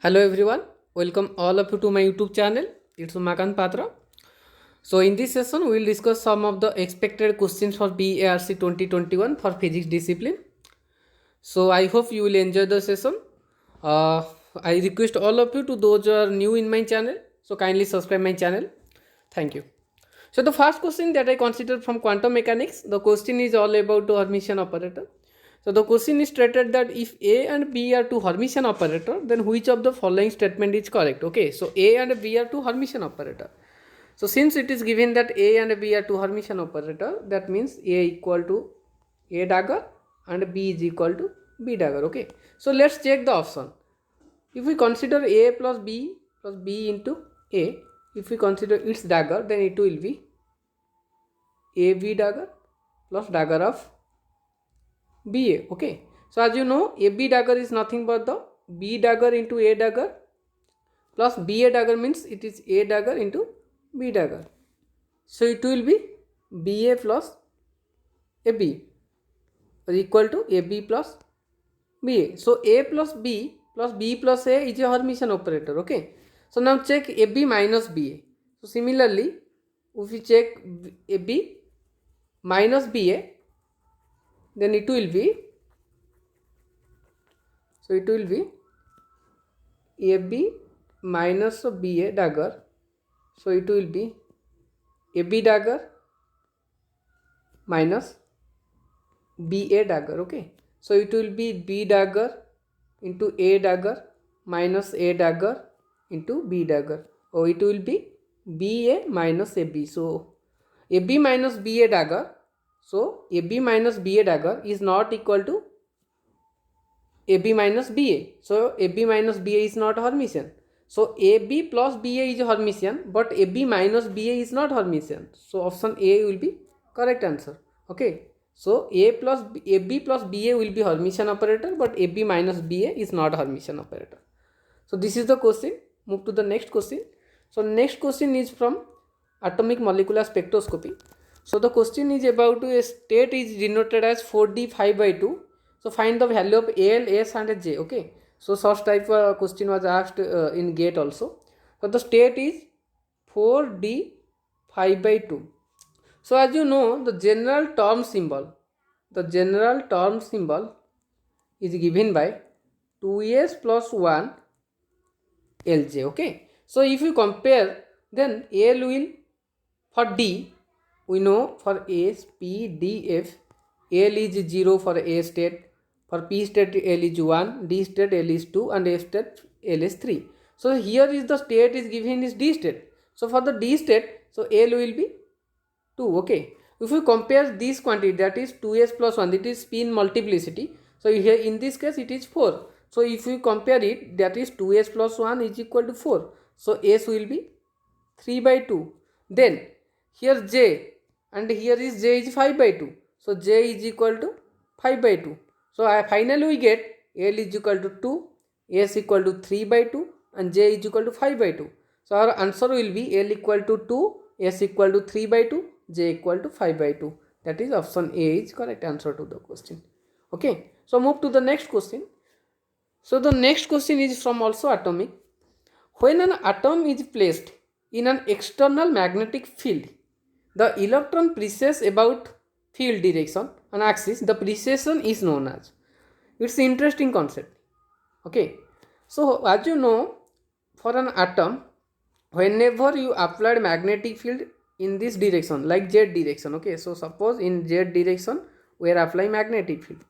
Hello everyone, welcome all of you to my YouTube channel. It's Umakant Patra. So in this session, we will discuss some of the expected questions for BARC 2021 for physics discipline. So I hope you will enjoy the session. Uh, I request all of you to those who are new in my channel, so kindly subscribe my channel. Thank you. So the first question that I considered from quantum mechanics, the question is all about the Hermitian operator. So the question is stated that if A and B are two Hermitian operator, then which of the following statement is correct? Okay, so A and B are two Hermitian operator. So since it is given that A and B are two Hermitian operator, that means A equal to A dagger and B is equal to B dagger. Okay, so let's check the option. If we consider A plus B into A, if we consider its dagger, then it will be AB dagger plus dagger of BA. Okay, so as you know, AB dagger is nothing but the B dagger into A dagger plus BA dagger means it is A dagger into B dagger. So it will be BA plus AB is equal to AB plus BA. So A plus B plus B plus A is a Hermitian operator. Okay, so now check AB minus BA. So similarly, if we check AB minus BA, then it will be AB minus BA dagger. So it will be AB dagger minus BA dagger. Okay, so it will be B dagger into A dagger minus A dagger into B dagger, or it will be BA minus AB. So AB minus BA dagger, so AB minus BA dagger is not equal to AB minus BA. So AB minus BA is not Hermitian. So AB plus BA is Hermitian, but AB minus BA is not Hermitian. So option A will be correct answer. Okay. So AB plus BA will be Hermitian operator, but AB minus BA is not Hermitian operator. So this is the question. Move to the next question. So next question is from atomic molecular spectroscopy. So the question is about a state is denoted as 4D 5 by 2. So find the value of L, S and J. Okay. So such type of question was asked in GATE also. So the state is 4D 5 by 2. So as you know, the general term symbol is given by 2s plus 1 Lj. Okay. So if you compare, then L will, for D, we know for S, P, D, F, L is 0 for A state, for P state L is 1, D state L is 2 and F state L is 3. So here is the state is given is D state. So for the D state, so L will be 2. Okay. If you compare this quantity, that is 2s plus 1, it is spin multiplicity. So here in this case it is 4. So if you compare it, that is 2s plus 1 is equal to 4. So s will be 3 by 2. Then here j, and here is j is 5 by 2. So j is equal to 5 by 2. So finally we get L is equal to 2, S equal to 3 by 2 and J is equal to 5 by 2. So our answer will be L equal to 2, S equal to 3 by 2, J equal to 5 by 2. That is option A is correct answer to the question. Okay. So move to the next question. So the next question is from also atomic. When an atom is placed in an external magnetic field, the electron precesses about field direction and axis. The precession is known as. It's an interesting concept. Okay. So as you know, for an atom, whenever you apply magnetic field in this direction, like z direction, okay, so suppose in z direction we are applying magnetic field,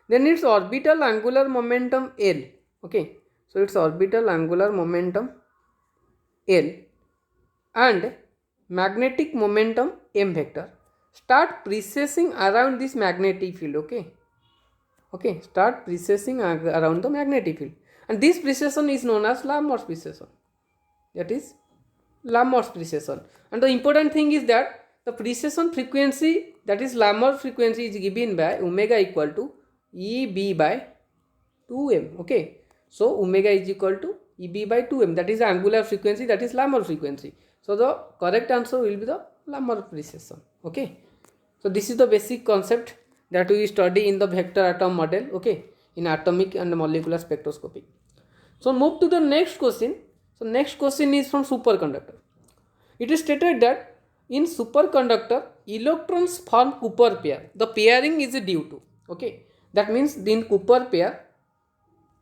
then its orbital angular momentum L. Okay, so its orbital angular momentum L and magnetic momentum m vector start precessing around this magnetic field. Okay, start precessing around the magnetic field, and this precession is known as Lamar's precession. That is Lamar's precession. And the important thing is that the precession frequency, that is Lamar's frequency, is given by omega equal to EB by 2m. Okay, so omega is equal to EB by 2m. That is the angular frequency, that is Lamar's frequency. So the correct answer will be the Lamar's precession. Okay, so this is the basic concept that we study in the vector atom model. Okay, in atomic and molecular spectroscopy. So move to the next question. So next question is from superconductor. It is stated that in superconductor electrons form Cooper pair. The pairing is due to, okay, that means in Cooper pair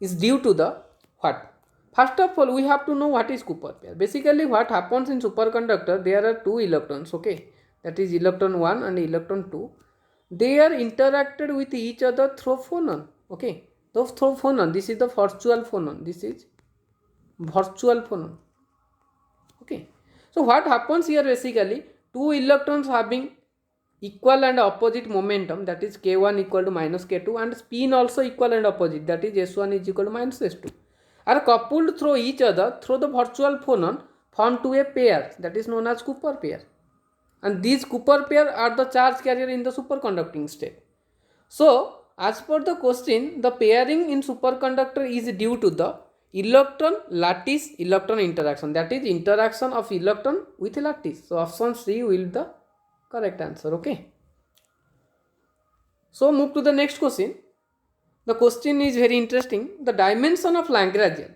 is due to the what? First of all, we have to know what is Cooper pair. Basically, what happens in superconductor, there are two electrons, okay, that is electron 1 and electron 2. They are interacted with each other through phonon, okay. Those through phonon, this is the virtual phonon, this is virtual phonon, okay. So what happens here, basically two electrons having equal and opposite momentum, that is k1 equal to minus k2, and spin also equal and opposite, that is s1 is equal to minus s2, are coupled through each other through the virtual phonon, form to a pair that is known as Cooper pair, and these Cooper pair are the charge carrier in the superconducting state. So as per the question, the pairing in superconductor is due to the electron lattice electron interaction, that is interaction of electron with lattice. So option C will be the correct answer, okay. So move to the next question. The question is very interesting. The dimension of Lagrangian.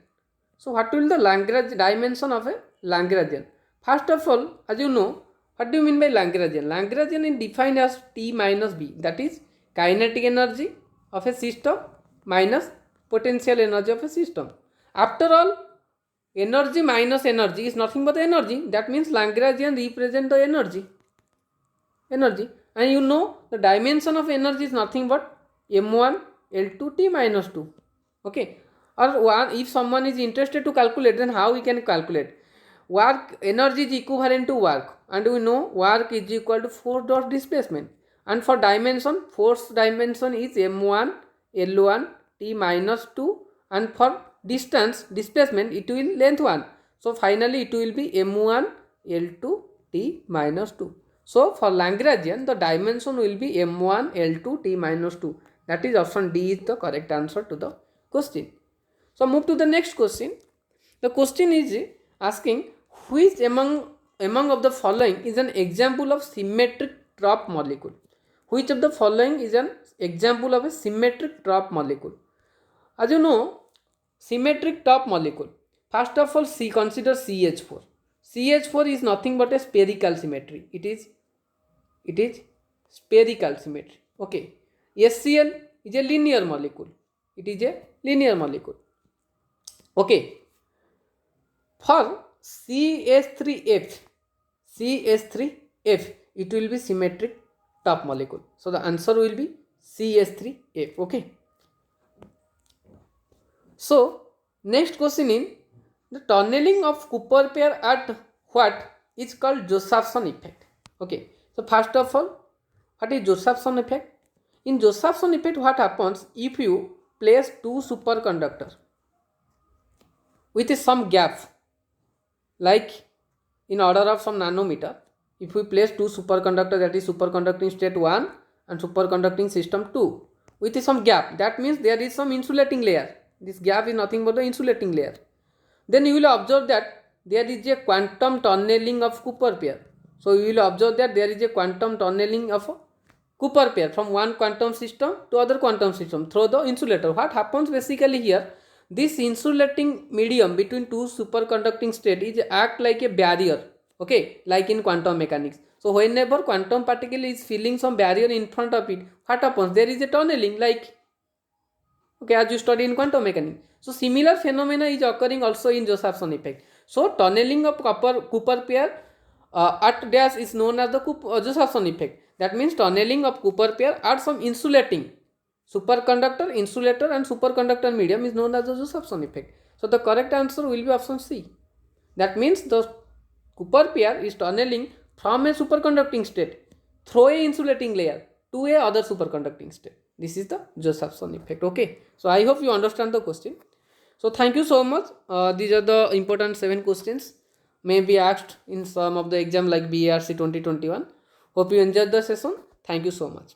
So what will the Lagrange dimension of a Lagrangian? First of all, as you know, what do you mean by Lagrangian? Lagrangian is defined as T minus B, that is kinetic energy of a system minus potential energy of a system. After all, energy minus energy is nothing but energy. That means Lagrangian represent the energy. And you know the dimension of energy is nothing but m1 L2 T minus 2, okay. Or one, if someone is interested to calculate, then how we can calculate? Work energy is equivalent to work, and we know work is equal to force dot displacement, and for dimension, force dimension is m1 L1 T minus 2, and for distance displacement it will length 1. So finally it will be m1 L2 T minus 2. So for Lagrangian, the dimension will be m1 L2 T minus 2. That is option D is the correct answer to the question. So move to the next question. The question is asking which among of the following is an example of symmetric top molecule. Which of the following is an example of a symmetric top molecule? As you know, symmetric top molecule. First of all, consider CH4. CH4 is nothing but a spherical symmetry. It is spherical symmetry, okay. HCl is a linear molecule. It is a linear molecule, okay. For CH3F, it will be symmetric top molecule. So the answer will be CH3F, okay. So next question in the tunneling of Cooper pair at what is called Josephson effect, okay. So first of all, what is Josephson effect? In Josephson effect, what happens if you place two superconductors with some gap, like in order of some nanometer? If we place two superconductors, that is superconducting state 1 and superconducting system 2 with some gap, that means there is some insulating layer. This gap is nothing but the insulating layer. Then you will observe that there is a quantum tunneling of Cooper pair. So you will observe that there is a quantum tunneling of Cooper pair from one quantum system to other quantum system through the insulator. What happens basically here? This insulating medium between two superconducting state is act like a barrier, okay, like in quantum mechanics. So whenever quantum particle is feeling some barrier in front of it, what happens? There is a tunneling, like, okay, as you study in quantum mechanics. So similar phenomena is occurring also in Josephson effect. So tunneling of Cooper pair at dash is known as the Josephson effect. That means tunneling of Cooper pair at some insulating superconductor, insulator and superconductor medium is known as the Josephson effect. So the correct answer will be option C. That means the Cooper pair is tunneling from a superconducting state through a insulating layer to a other superconducting state. This is the Josephson effect, okay. So I hope you understand the question. So thank you so much. These are the important 7 questions may be asked in some of the exam like BARC 2021. Hope you enjoyed the session. Thank you so much.